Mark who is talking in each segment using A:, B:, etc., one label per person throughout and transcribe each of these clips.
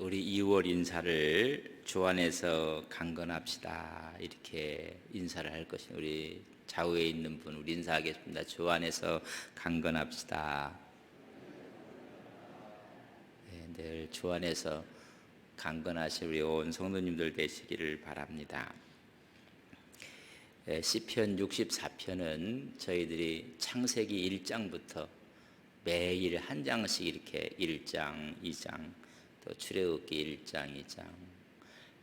A: 우리 2월 인사를 주 안에서 강건합시다 이렇게 인사를 할 것입니다. 우리 좌우에 있는 분 우리 인사하겠습니다. 주 안에서 강건합시다. 늘 주 안에서 강건하신 우리 온 성도님들 되시기를 바랍니다. 시편 64편은 저희들이 창세기 1장부터 매일 한 장씩 이렇게 1장, 2장, 또 출애굽기 1장, 2장,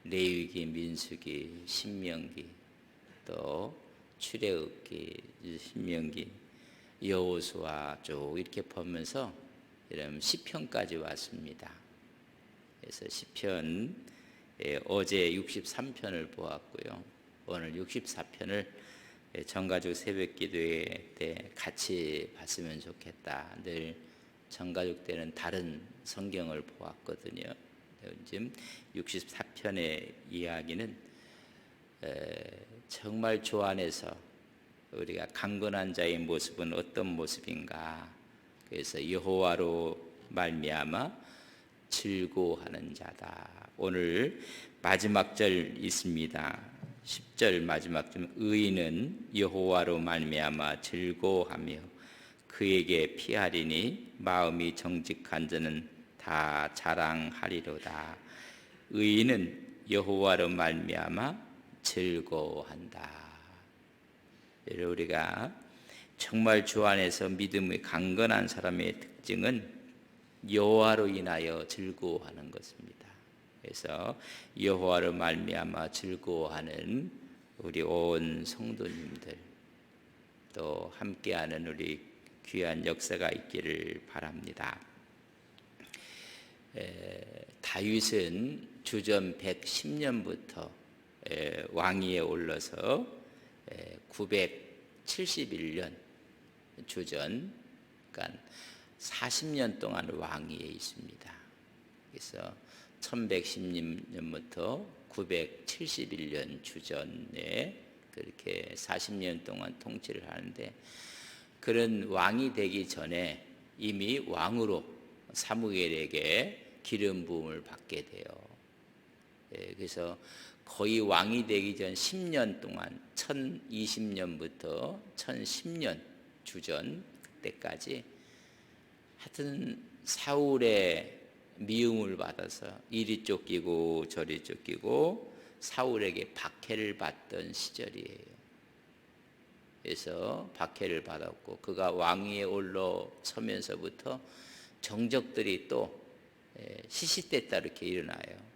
A: 레위기, 민수기, 신명기, 또 출애굽기, 신명기, 여호수아 쭉 이렇게 보면서 이런 시편까지 왔습니다. 그래서 시편 어제 63편을 보았고요. 오늘 64편을 전가족 새벽기도회 때 같이 봤으면 좋겠다. 늘 전가족 때는 다른 성경을 보았거든요. 지금 64편의 이야기는 정말 주 안에서 우리가 강건한 자의 모습은 어떤 모습인가. 그래서 여호와로 말미암아 즐거워하는 자다. 오늘 마지막 절 있습니다. 10절 마지막 절 의인은 여호와로 말미암아 즐거워하며 그에게 피하리니 마음이 정직한 자는 다 자랑하리로다. 의인은 여호와로 말미암아 즐거워한다. 우리가 정말 주 안에서 믿음의 강건한 사람의 특징은 여호와로 인하여 즐거워하는 것입니다. 그래서 여호와로 말미암아 즐거워하는 우리 온 성도님들 또 함께하는 우리 귀한 역사가 있기를 바랍니다. 다윗은 주전 110년부터 왕위에 올라서 971년 주전, 그러니까 40년 동안 왕위에 있습니다. 그래서 1110년부터 971년 주전에 그렇게 40년 동안 통치를 하는데, 그런 왕이 되기 전에 이미 왕으로 사무엘에게 기름 부음을 받게 돼요. 그래서 거의 왕이 되기 전 10년 동안 1020년부터 1010년 주전 그때까지 하여튼 사울의 미움을 받아서 이리 쫓기고 저리 쫓기고 사울에게 박해를 받던 시절이에요. 그래서 박해를 받았고 그가 왕위에 올라서면서부터 정적들이 또 시시때때 이렇게 일어나요.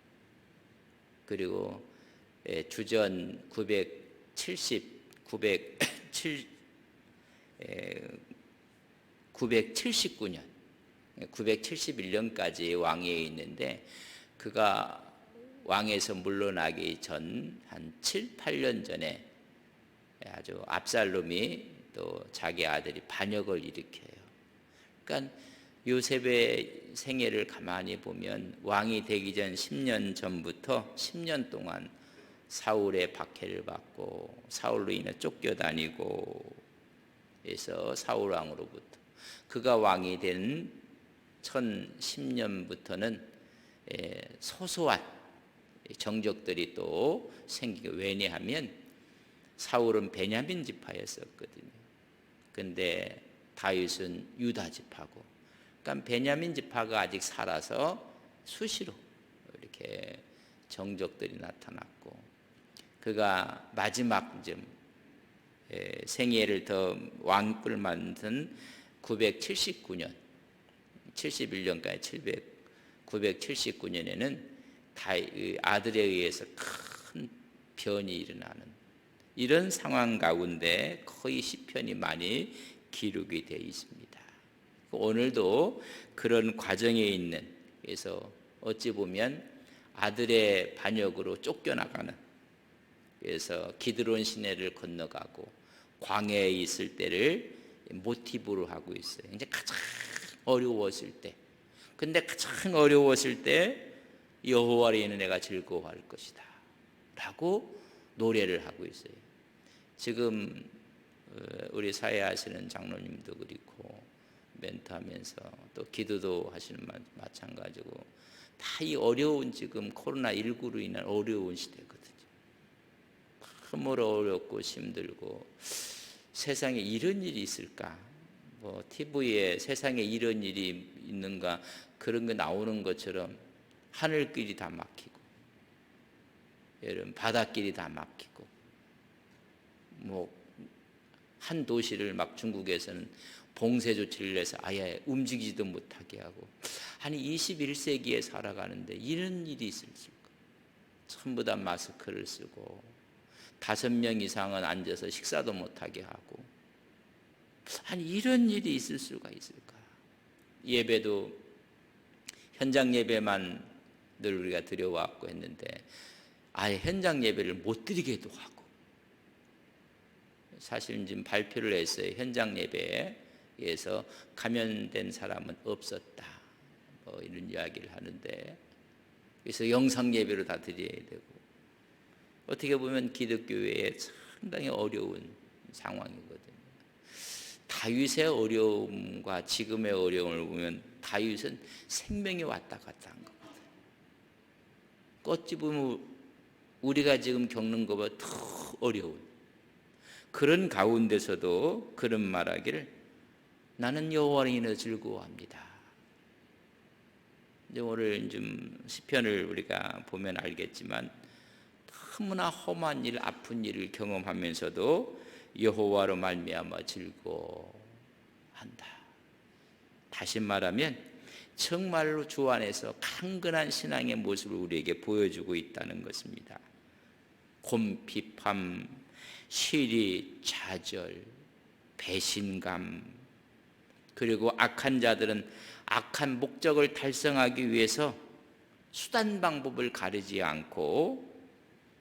A: 그리고 주전 979년 971년까지 왕위에 있는데, 그가 왕에서 물러나기 전 한 7, 8년 전에 아주 압살롬이 또 자기 아들이 반역을 일으켜요. 그러니까 요셉의 생애를 가만히 보면 왕이 되기 전 10년 전부터 10년 동안 사울의 박해를 받고 사울로 인해 쫓겨다니고 해서 사울 왕으로부터 그가 왕이 된 1010년부터는 소소한 정적들이 또 생기고, 왜냐하면 사울은 베냐민 지파였었거든요. 근데 다윗은 유다 지파고, 그러니까 베냐민 지파가 아직 살아서 수시로 이렇게 정적들이 나타났고, 그가 마지막 좀 생애를 더 왕꿀 만든 979년 71년까지 979년에는 아들에 의해서 큰 변이 일어나는 이런 상황 가운데 거의 시편이 많이 기록이 되어 있습니다. 오늘도 그런 과정에 있는, 그래서 어찌 보면 아들의 반역으로 쫓겨나가는, 그래서 기드론 시내를 건너가고 광야에 있을 때를 모티브로 하고 있어요. 이제 가장 어려웠을 때, 근데 가장 어려웠을 때 여호와로 인해 내가 즐거워할 것이다 라고 노래를 하고 있어요. 지금 우리 사회 하시는 장로님도 그렇고 멘토하면서 또 기도도 하시는 마찬가지고 다 이 어려운 지금 코로나19로 인한 어려운 시대거든요. 너무 어렵고 힘들고 세상에 이런 일이 있을까? 뭐 TV에 세상에 이런 일이 있는가 그런 거 나오는 것처럼 하늘길이 다 막히고 여러분 바닷길이 다 막히고 뭐 한 도시를 막 중국에서는 봉쇄 조치를 해서 아예 움직이지도 못하게 하고 아니 21세기에 살아가는데 이런 일이 있을 수가 전부 다 마스크를 쓰고 5명 이상은 앉아서 식사도 못하게 하고 아니 이런 일이 있을 수가 있을까? 예배도 현장 예배만 늘 우리가 드려왔고 했는데 아예 현장 예배를 못 드리게도 하고 사실 지금 발표를 했어요. 현장 예배에서 감염된 사람은 없었다. 뭐 이런 이야기를 하는데 그래서 영상 예배로 다 드려야 되고 어떻게 보면 기독교회에 상당히 어려운 상황이거든요. 다윗의 어려움과 지금의 어려움을 보면 다윗은 생명이 왔다 갔다 한 거거든요. 어찌 보면 우리가 지금 겪는 것보다 더 어려운 그런 가운데서도 그런 말하기를 나는 여호와를 인하여 즐거워합니다. 이제 오늘 좀 시편을 우리가 보면 알겠지만 너무나 험한 일, 아픈 일을 경험하면서도 여호와로 말미암아 즐거워한다. 다시 말하면 정말로 주 안에서 강건한 신앙의 모습을 우리에게 보여주고 있다는 것입니다. 곰핍함, 시리, 좌절, 배신감, 그리고 악한 자들은 악한 목적을 달성하기 위해서 수단 방법을 가리지 않고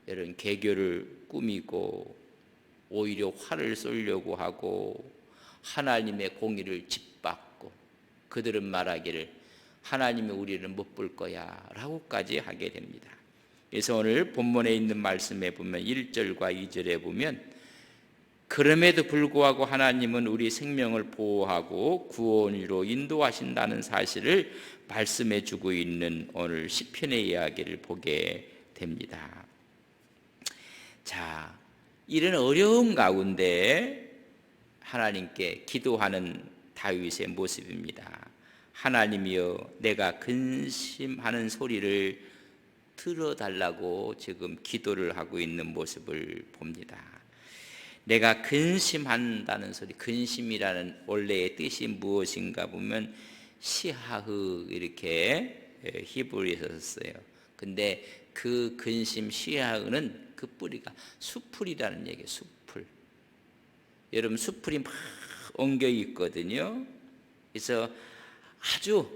A: 이런 계교를 꾸미고 오히려 화를 쏘려고 하고 하나님의 공의를 짓밟고 그들은 말하기를 하나님이 우리를 못 볼 거야 라고까지 하게 됩니다. 그래서 오늘 본문에 있는 말씀에 보면 1절과 2절에 보면 그럼에도 불구하고 하나님은 우리 생명을 보호하고 구원으로 인도하신다는 사실을 말씀해 주고 있는 오늘 시편의 이야기를 보게 됩니다. 자, 이런 어려움 가운데 하나님께 기도하는 다윗의 모습입니다. 하나님이여 내가 근심하는 소리를 들어달라고 지금 기도를 하고 있는 모습을 봅니다. 내가 근심한다는 소리, 근심이라는 원래의 뜻이 무엇인가 보면 시하흐 이렇게 히브리에서 썼어요. 근데 그 근심 시하흐는 그 뿌리가 수풀이라는 얘기예요. 수풀. 여러분 수풀이 막 엉겨 있거든요. 그래서 아주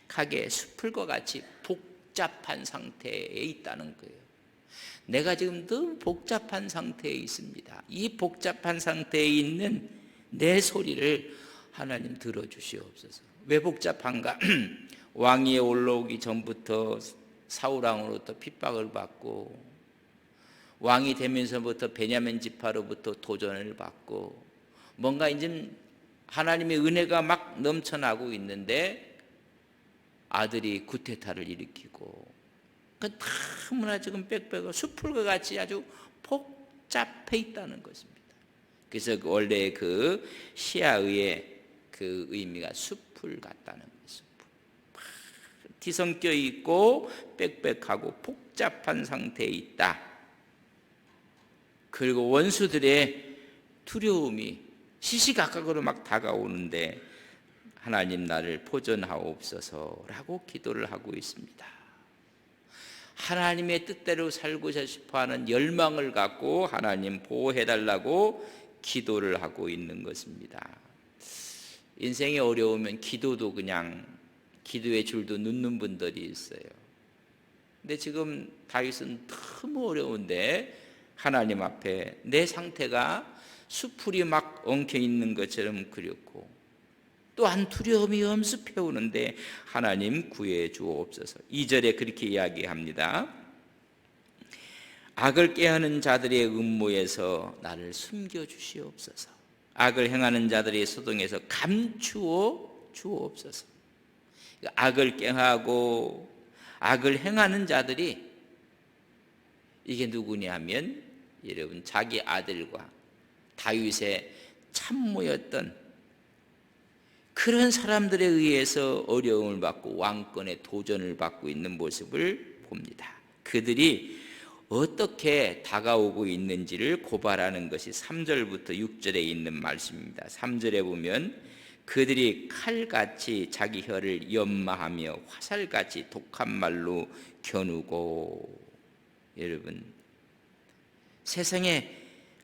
A: 빽빽하게 수풀과 같이 복잡한 상태에 있다는 거예요. 내가 지금 너무 복잡한 상태에 있습니다. 이 복잡한 상태에 있는 내 소리를 하나님 들어주시옵소서. 왜 복잡한가? 왕위에 올라오기 전부터 사울왕으로부터 핍박을 받고 왕이 되면서부터 베냐민 지파로부터 도전을 받고 뭔가 이제 하나님의 은혜가 막 넘쳐나고 있는데 아들이 구테타를 일으키고 너무나 지금 빽빽하고 수풀과 같이 아주 복잡해 있다는 것입니다. 그래서 원래 그 시아의 그 의미가 수풀 같다는 거예요. 수풀. 뒤섞여 있고 빽빽하고 복잡한 상태에 있다. 그리고 원수들의 두려움이 시시각각으로 막 다가오는데 하나님 나를 보전하옵소서라고 기도를 하고 있습니다. 하나님의 뜻대로 살고자 싶어하는 열망을 갖고 하나님 보호해달라고 기도를 하고 있는 것입니다. 인생이 어려우면 기도도 그냥 기도의 줄도 놓는 분들이 있어요. 근데 지금 다윗은 너무 어려운데 하나님 앞에 내 상태가 수풀이 막 엉켜 있는 것처럼 그렸고 또한 두려움이 엄습해 오는데 하나님 구해 주옵소서. 2절에 그렇게 이야기합니다. 악을 꾀하는 자들의 음모에서 나를 숨겨 주시옵소서. 악을 행하는 자들의 소동에서 감추어 주옵소서. 악을 깽하고 악을 행하는 자들이 이게 누구냐 하면 여러분 자기 아들과 다윗의 참모였던 그런 사람들에 의해서 어려움을 받고 왕권의 도전을 받고 있는 모습을 봅니다. 그들이 어떻게 다가오고 있는지를 고발하는 것이 3절부터 6절에 있는 말씀입니다. 3절에 보면 그들이 칼같이 자기 혀를 연마하며 화살같이 독한 말로 겨누고, 여러분 세상에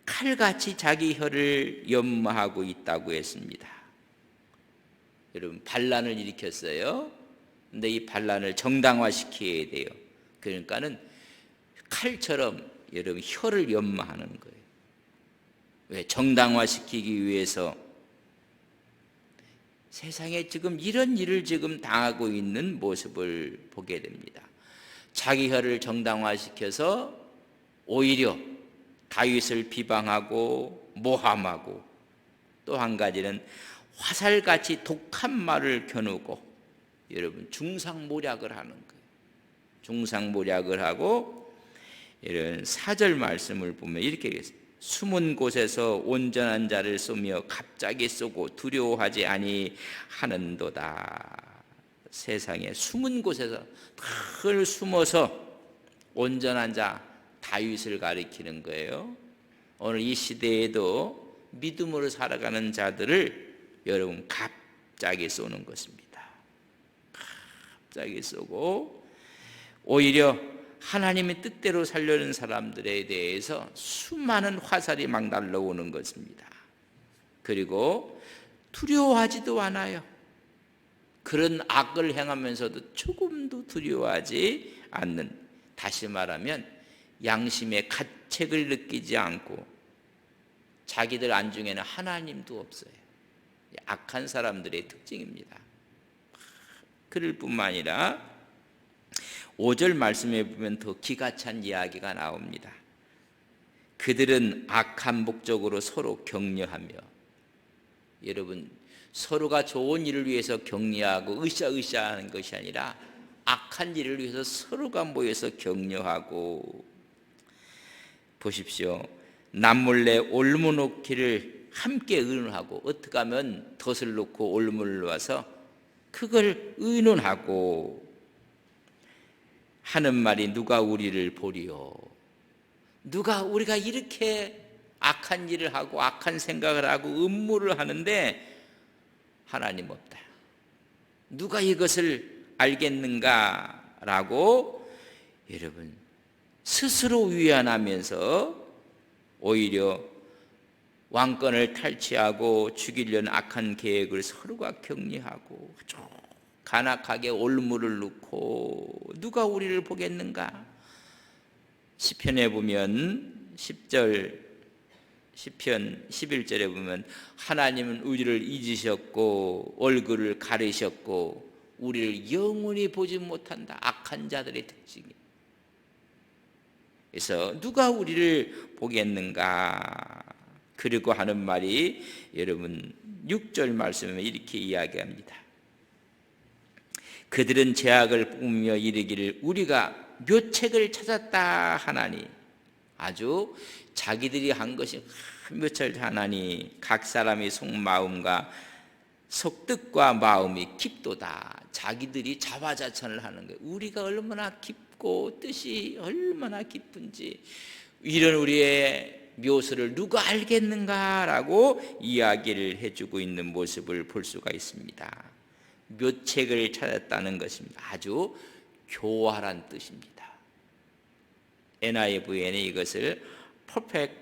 A: 칼같이 자기 혀를 연마하고 있다고 했습니다. 여러분 반란을 일으켰어요. 근데 이 반란을 정당화시켜야 돼요. 그러니까는 칼처럼 여러분 혀를 연마하는 거예요. 왜? 정당화시키기 위해서. 세상에 지금 이런 일을 지금 당하고 있는 모습을 보게 됩니다. 자기 혀를 정당화시켜서 오히려 다윗을 비방하고 모함하고, 또 한 가지는 화살같이 독한 말을 겨누고, 여러분 중상모략을 하는 거예요. 중상모략을 하고, 이런 4절 말씀을 보면 이렇게 얘기했어요. 숨은 곳에서 온전한 자를 쏘며 갑자기 쏘고 두려워하지 아니하는도다. 세상에 숨은 곳에서 늘 숨어서 온전한 자 다윗을 가리키는 거예요. 오늘 이 시대에도 믿음으로 살아가는 자들을 여러분 갑자기 쏘는 것입니다. 갑자기 쏘고, 오히려 하나님의 뜻대로 살려는 사람들에 대해서 수많은 화살이 막 날라오는 것입니다. 그리고 두려워하지도 않아요. 그런 악을 행하면서도 조금도 두려워하지 않는, 다시 말하면 양심의 가책을 느끼지 않고, 자기들 안중에는 하나님도 없어요. 악한 사람들의 특징입니다. 그럴 뿐만 아니라 5절 말씀에 보면 더 기가 찬 이야기가 나옵니다. 그들은 악한 목적으로 서로 격려하며, 여러분 서로가 좋은 일을 위해서 격려하고 으쌰으쌰 하는 것이 아니라 악한 일을 위해서 서로가 모여서 격려하고, 보십시오. 남몰래 올무 놓기를 함께 의논하고, 어떻게 하면 덫을 놓고 올무를 놓아서 그걸 의논하고 하는 말이 누가 우리를 보리요? 누가 우리가 이렇게 악한 일을 하고 악한 생각을 하고 음모를 하는데 하나님 없다. 누가 이것을 알겠는가라고 여러분 스스로 위안하면서 오히려 왕권을 탈취하고 죽이려는 악한 계획을 서로가 격려하고 아주 간악하게 올무를 놓고 누가 우리를 보겠는가? 시편에 보면 10절 시편 11절에 보면 하나님은 우리를 잊으셨고 얼굴을 가리셨고 우리를 영원히 보지 못한다. 악한 자들의 특징이에요. 그래서 누가 우리를 보겠는가? 그리고 하는 말이 여러분 6절 말씀에 이렇게 이야기합니다. 그들은 죄악을 꾸미며 이르기를 우리가 묘책을 찾았다 하나니, 아주 자기들이 한 것이 묘책을 하나니 각 사람의 속마음과 속뜻과 마음이 깊도다. 자기들이 자화자찬을 하는 거예요. 우리가 얼마나 깊고 뜻이 얼마나 깊은지 이런 우리의 묘수를 누가 알겠는가라고 이야기를 해주고 있는 모습을 볼 수가 있습니다. 묘책을 찾았다는 것입니다. 아주 교활한 뜻입니다. NIV에는 이것을 퍼펙트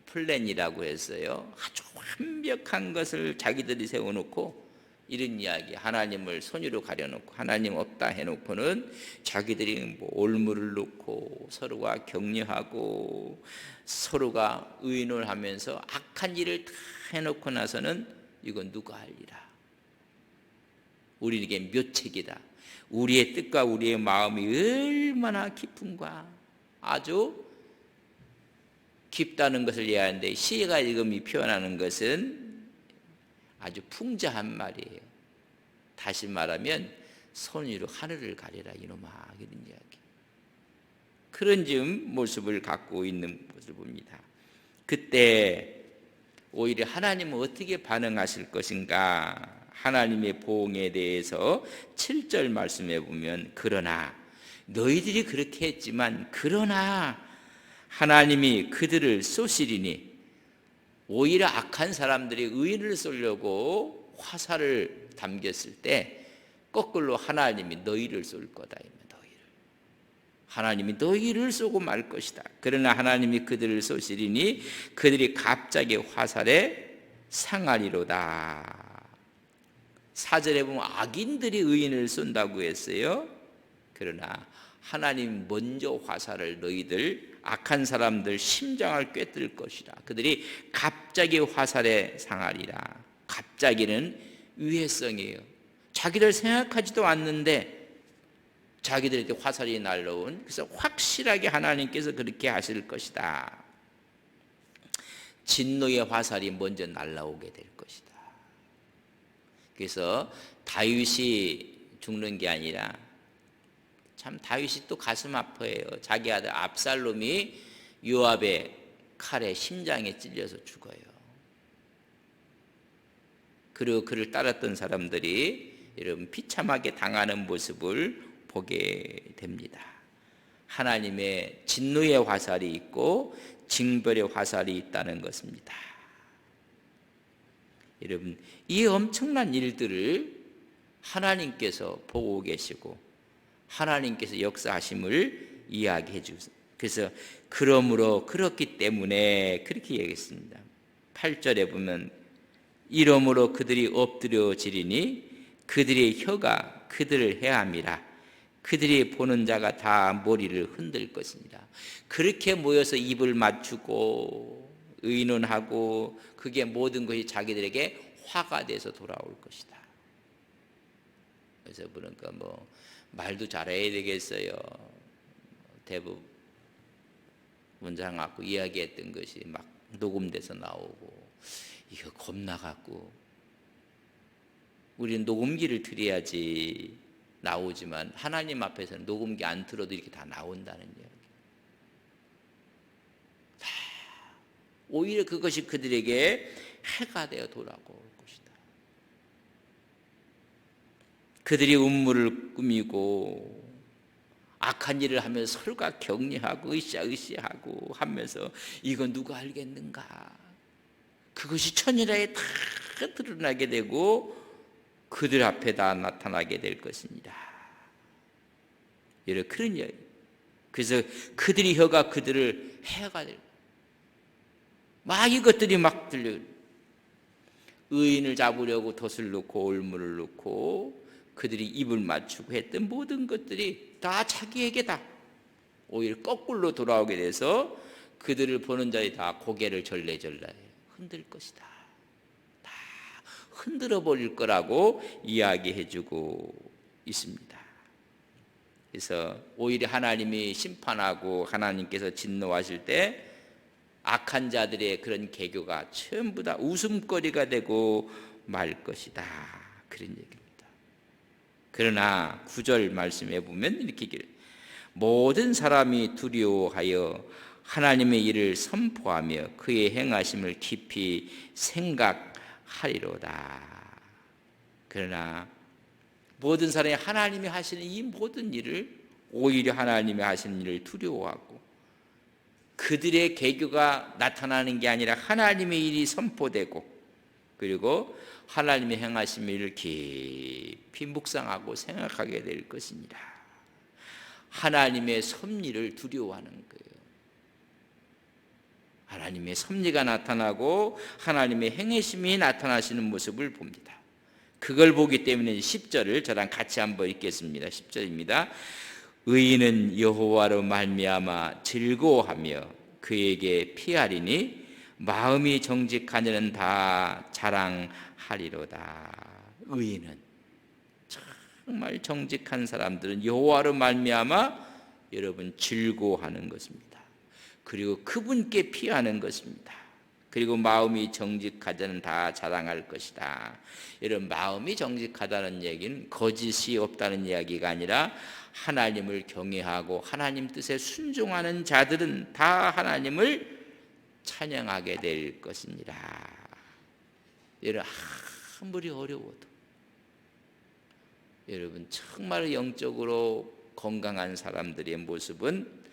A: 플랜이라고 했어요. 아주 완벽한 것을 자기들이 세워놓고 이런 이야기, 하나님을 손으로 가려놓고 하나님 없다 해놓고는 자기들이 뭐 올무를 놓고 서로가 격려하고 서로가 의논을 하면서 악한 일을 다 해놓고 나서는 이건 누가 알리라. 우리에게 묘책이다. 우리의 뜻과 우리의 마음이 얼마나 깊은가. 아주 깊다는 것을 이해하는데 시가 지금 표현하는 것은 아주 풍자한 말이에요. 다시 말하면 손 위로 하늘을 가리라 이놈아, 이런 이야기. 그런 좀 모습을 갖고 있는 것을 봅니다. 그때 오히려 하나님은 어떻게 반응하실 것인가? 하나님의 보응에 대해서 7절 말씀해 보면, 그러나 너희들이 그렇게 했지만 그러나 하나님이 그들을 쏘시리니, 오히려 악한 사람들이 의인을 쏘려고 화살을 담겼을 때 거꾸로 하나님이 너희를 쏠 거다. 하나님이 너희를 쏘고 말 것이다. 그러나 하나님이 그들을 쏘시리니 그들이 갑자기 화살에 상하리로다. 4절에 보면 악인들이 의인을 쏜다고 했어요. 그러나 하나님 먼저 화살을 너희들 악한 사람들 심장을 꿰뚫을 것이라. 그들이 갑자기 화살에 상하리라. 갑자기는 위해성이에요. 자기들 생각하지도 않는데 자기들에게 화살이 날라온, 그래서 확실하게 하나님께서 그렇게 하실 것이다. 진노의 화살이 먼저 날라오게 될 것이다. 그래서 다윗이 죽는 게 아니라, 참 다윗이 또 가슴 아파해요. 자기 아들 압살롬이 요압의 칼에 심장에 찔려서 죽어요. 그리고 그를 따랐던 사람들이 여러분 비참하게 당하는 모습을 보게 됩니다. 하나님의 진노의 화살이 있고 징벌의 화살이 있다는 것입니다. 여러분, 이 엄청난 일들을 하나님께서 보고 계시고 하나님께서 역사하심을 이야기해 주세요. 그래서 그러므로 그렇기 때문에 그렇게 얘기했습니다. 8절에 보면, 이러므로 그들이 엎드려지리니 그들의 혀가 그들을 해함이라. 그들이 보는 자가 다 머리를 흔들 것이니라. 그렇게 모여서 입을 맞추고 의논하고 그게 모든 것이 자기들에게 화가 돼서 돌아올 것이다. 그래서 그러니까 뭐 말도 잘해야 되겠어요. 대부분 문장 갖고 이야기했던 것이 막 녹음돼서 나오고, 이거 겁나 갖고 우리는 녹음기를 들여야지 나오지만 하나님 앞에서는 녹음기 안 틀어도 이렇게 다 나온다는 이야기. 오히려 그것이 그들에게 해가 되어 돌아올 것이다. 그들이 음모를 꾸미고 악한 일을 하면서 서로가 격려하고 으쌰으쌰하고 하면서 이건 누가 알겠는가? 그것이 천일하에 다 드러나게 되고 그들 앞에 다 나타나게 될 것입니다. 여러분, 그런 이야기. 그래서 그들이 혀가 그들을 해가 될, 막 이것들이 막 들려. 의인을 잡으려고 덫을 놓고 올무를 놓고 그들이 입을 맞추고 했던 모든 것들이 다 자기에게다. 오히려 거꾸로 돌아오게 돼서 그들을 보는 자들이 다 고개를 절레절레 흔들 것이다. 다 흔들어 버릴 거라고 이야기해 주고 있습니다. 그래서 오히려 하나님이 심판하고 하나님께서 진노하실 때 악한 자들의 그런 계교가 전부 다 웃음거리가 되고 말 것이다. 그런 얘기입니다. 그러나 9절 말씀에 보면 이렇게 얘기해요. 모든 사람이 두려워하여 하나님의 일을 선포하며 그의 행하심을 깊이 생각하리로다. 그러나 모든 사람이 하나님이 하시는 이 모든 일을, 오히려 하나님이 하시는 일을 두려워하고 그들의 계교가 나타나는 게 아니라 하나님의 일이 선포되고 그리고 하나님의 행하신 일을 깊이 묵상하고 생각하게 될 것입니다. 하나님의 섭리를 두려워하는 거예요. 하나님의 섭리가 나타나고 하나님의 행하심이 나타나시는 모습을 봅니다. 그걸 보기 때문에 10절을 저랑 같이 한번 읽겠습니다. 10절입니다. 의인은 여호와로 말미암아 즐거워하며 그에게 피하리니 마음이 정직한 이는 다 자랑하리로다. 의인은, 정말 정직한 사람들은 여호와로 말미암아 여러분 즐거워하는 것입니다. 그리고 그분께 피하는 것입니다. 그리고 마음이 정직하다는 다 자랑할 것이다. 이런 마음이 정직하다는 얘기는 거짓이 없다는 이야기가 아니라 하나님을 경외하고 하나님 뜻에 순종하는 자들은 다 하나님을 찬양하게 될 것입니다. 여러분, 아무리 어려워도 여러분 정말 영적으로 건강한 사람들의 모습은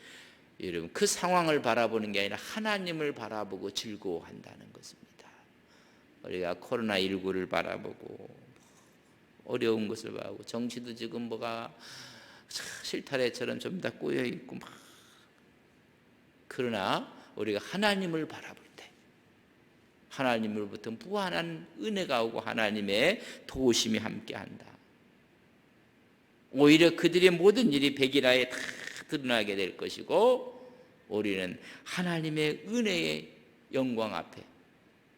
A: 여러분 그 상황을 바라보는 게 아니라 하나님을 바라보고 즐거워한다는 것입니다. 우리가 코로나19를 바라보고 어려운 것을 바라보고 정치도 지금 뭐가 실타래처럼 좀 다 꼬여 있고 막. 그러나 우리가 하나님을 바라볼 때 하나님으로부터 무한한 은혜가 오고 하나님의 도우심이 함께한다. 오히려 그들의 모든 일이 백일하에 다 드러나게 될 것이고 우리는 하나님의 은혜의 영광 앞에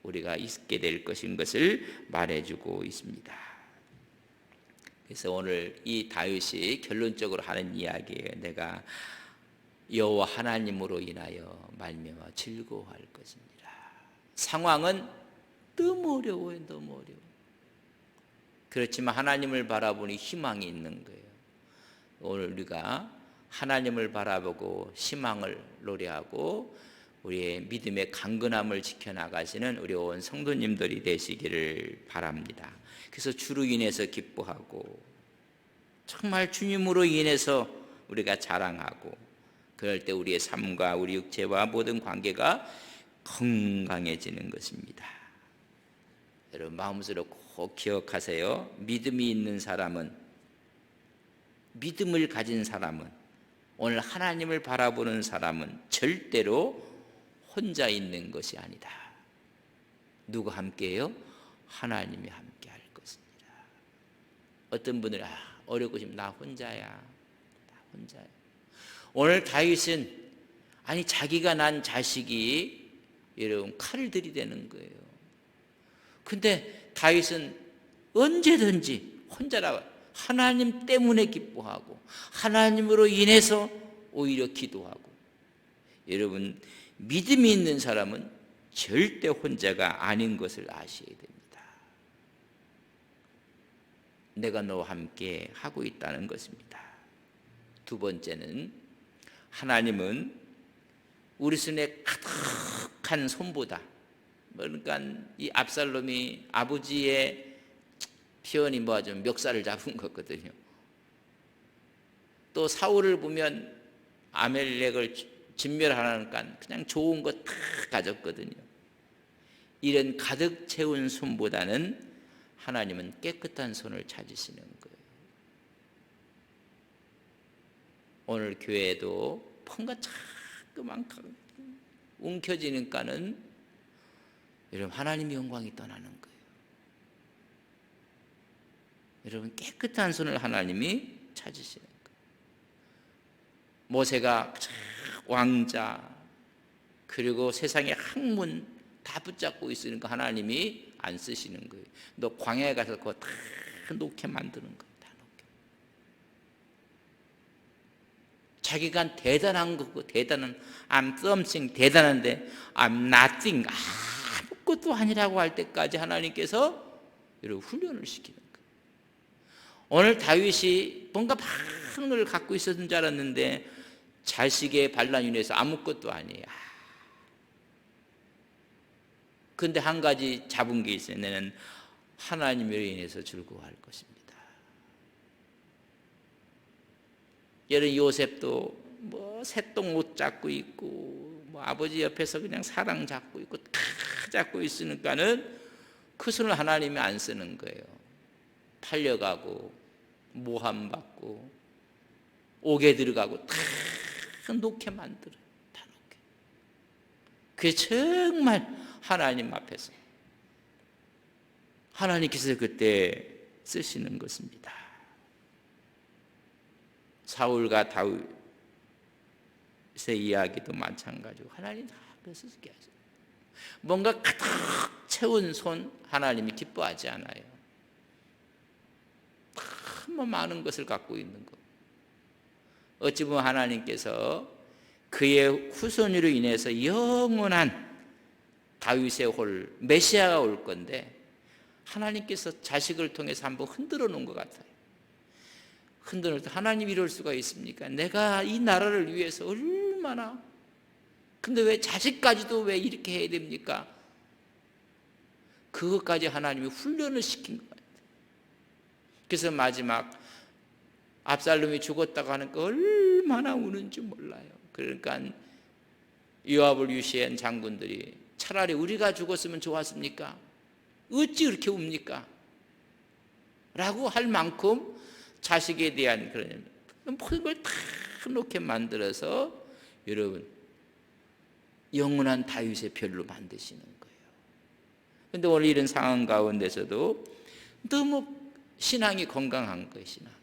A: 우리가 있게 될 것인 것을 말해주고 있습니다. 그래서 오늘 이 다윗이 결론적으로 하는 이야기예요. 내가 여호와 하나님으로 인하여 말미암아 즐거워할 것입니다. 상황은 너무 어려워요. 너무 어려워. 그렇지만 하나님을 바라보니 희망이 있는 거예요. 오늘 우리가 하나님을 바라보고 희망을 노래하고 우리의 믿음의 강건함을 지켜나가시는 우리 온 성도님들이 되시기를 바랍니다. 그래서 주로 인해서 기뻐하고 정말 주님으로 인해서 우리가 자랑하고 그럴 때 우리의 삶과 우리 육체와 모든 관계가 건강해지는 것입니다. 여러분 마음속으로 꼭 기억하세요. 믿음이 있는 사람은, 믿음을 가진 사람은, 오늘 하나님을 바라보는 사람은 절대로 혼자 있는 것이 아니다. 누가 함께해요? 하나님이 함께 할 것입니다. 어떤 분들은 어렵고 싶으면 나 혼자야. 나 혼자야. 오늘 다윗은 아니 자기가 난 자식이 여러분 칼을 들이대는 거예요. 근데 다윗은 언제든지 혼자라 하나님 때문에 기뻐하고 하나님으로 인해서 오히려 기도하고. 여러분 믿음이 있는 사람은 절대 혼자가 아닌 것을 아셔야 됩니다. 내가 너와 함께 하고 있다는 것입니다. 두 번째는 하나님은 우리 손에 가득한 손보다, 그러니까 이 압살롬이 아버지의 표현이 좀 멱살을 잡은 거거든요. 또 사울을 보면 아멜렉을 진멸하니까 그냥 좋은 거 다 가졌거든요. 이런 가득 채운 손보다는 하나님은 깨끗한 손을 찾으시는 거예요. 오늘 교회도 뭔가 자꾸만 움켜쥐니까는 여러분 하나님의 영광이 떠나는 거예요. 여러분 깨끗한 손을 하나님이 찾으시는 거예요. 모세가 왕자 그리고 세상의 학문 다 붙잡고 있으니까 하나님이 안 쓰시는 거예요. 너 광야에 가서 그거 다 놓게 만드는 거예요. 다 놓게. 자기가 대단한 거고 대단한 I'm something 대단한데 I'm nothing 아무것도 아니라고 할 때까지 하나님께서 여러분 훈련을 시키는 거예요. 오늘 다윗이 뭔가 많은 걸 갖고 있었던 줄 알았는데 자식의 반란 인해서 아무것도 아니에요. 그런데 한 가지 잡은 게 있어요. 나는 하나님으로 인해서 즐거워할 것입니다. 여러분 요셉도 새똥 옷 잡고 있고 아버지 옆에서 그냥 사랑 잡고 있고 다 잡고 있으니까는 그 손을 하나님이 안 쓰는 거예요. 팔려가고 모함받고 옥에 들어가고 다 놓게 만들어요. 다 놓게. 그게 정말 하나님 앞에서 하나님께서 그때 쓰시는 것입니다. 사울과 다윗의 이야기도 마찬가지고 하나님 다 그래서 쓰게 하셔요. 뭔가 가득 채운 손 하나님이 기뻐하지 않아요. 참 많은 것을 갖고 있는 것. 어찌 보면 하나님께서 그의 후손으로 인해서 영원한 다윗의 홀 메시아가 올 건데 하나님께서 자식을 통해서 한번 흔들어 놓은 것 같아요. 흔들어 놓을 때 하나님 이럴 수가 있습니까? 내가 이 나라를 위해서 얼마나, 근데 왜 자식까지도 왜 이렇게 해야 됩니까? 그것까지 하나님이 훈련을 시킨 것 같아요. 그래서 마지막 압살롬이 죽었다고 하는 거 얼마나 우는지 몰라요. 그러니까 요압을 유시한 장군들이 차라리 우리가 죽었으면 좋았습니까? 어찌 그렇게 웁니까? 라고 할 만큼 자식에 대한 그런 모든 걸 다 놓게 만들어서 여러분 영원한 다윗의 별로 만드시는 거예요. 그런데 오늘 이런 상황 가운데서도 너무 신앙이 건강한 거예요. 신앙이.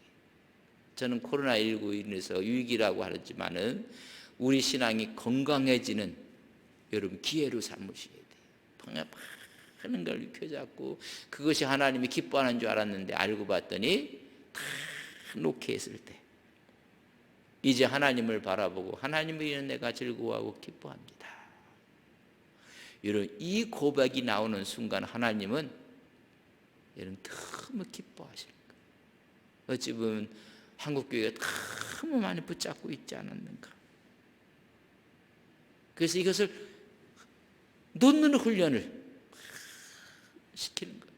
A: 저는 코로나19로 인해서 위기라고 하지만은 우리 신앙이 건강해지는 여러분 기회로 삼으셔야 돼요. 방향 많은 걸 켜잡고 그것이 하나님이 기뻐하는 줄 알았는데 알고 봤더니 다 놓게 했을 때 이제 하나님을 바라보고 하나님을 위해 내가 즐거워하고 기뻐합니다. 여러분 이 고백이 나오는 순간 하나님은 여러분 너무 기뻐하실 거예요. 어찌 보면 한국교회가 너무 많이 붙잡고 있지 않았는가. 그래서 이것을 놓는 훈련을 시키는 거예요.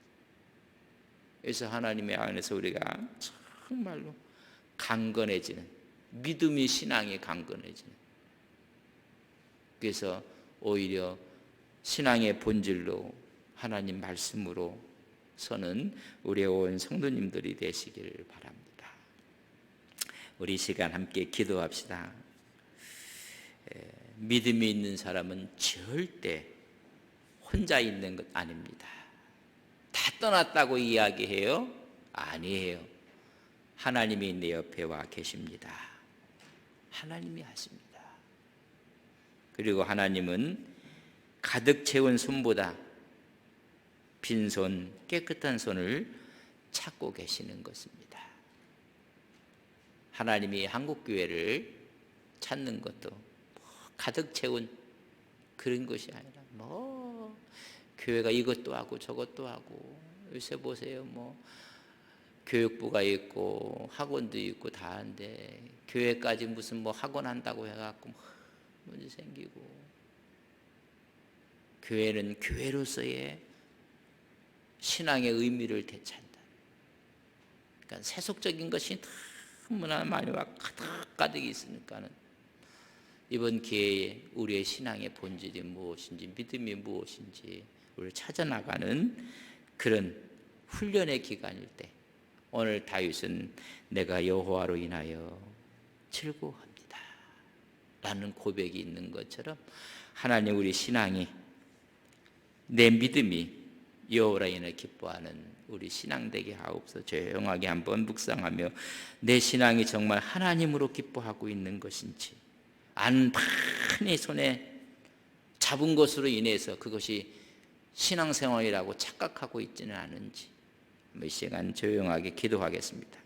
A: 그래서 하나님의 안에서 우리가 정말로 강건해지는, 믿음이 신앙이 강건해지는, 그래서 오히려 신앙의 본질로 하나님 말씀으로 서는 우리의 온 성도님들이 되시기를 바랍니다. 우리 시간 함께 기도합시다. 믿음이 있는 사람은 절대 혼자 있는 것 아닙니다. 다 떠났다고 이야기해요? 아니에요. 하나님이 내 옆에 와 계십니다. 하나님이 하십니다. 그리고 하나님은 가득 채운 손보다 빈손, 깨끗한 손을 찾고 계시는 것입니다. 하나님이 한국교회를 찾는 것도 가득 채운 그런 것이 아니라 교회가 이것도 하고 저것도 하고, 요새 보세요, 교육부가 있고 학원도 있고 다 하는데 교회까지 무슨 학원 한다고 해갖고 문제 생기고, 교회는 교회로서의 신앙의 의미를 되찾는다. 그러니까 세속적인 것이 너무나 많이 와 가득 있으니까는 이번 기회에 우리의 신앙의 본질이 무엇인지, 믿음이 무엇인지 우리를 찾아나가는 그런 훈련의 기간일 때, 오늘 다윗은 내가 여호와로 인하여 즐거워합니다 라는 고백이 있는 것처럼 하나님 우리 신앙이, 내 믿음이 여호와로 인하여 기뻐하는 우리 신앙 되게 하옵소서. 조용하게 한번 묵상하며 내 신앙이 정말 하나님으로 기뻐하고 있는 것인지, 안판의 손에 잡은 것으로 인해서 그것이 신앙생활이라고 착각하고 있지는 않은지, 이 시간 조용하게 기도하겠습니다.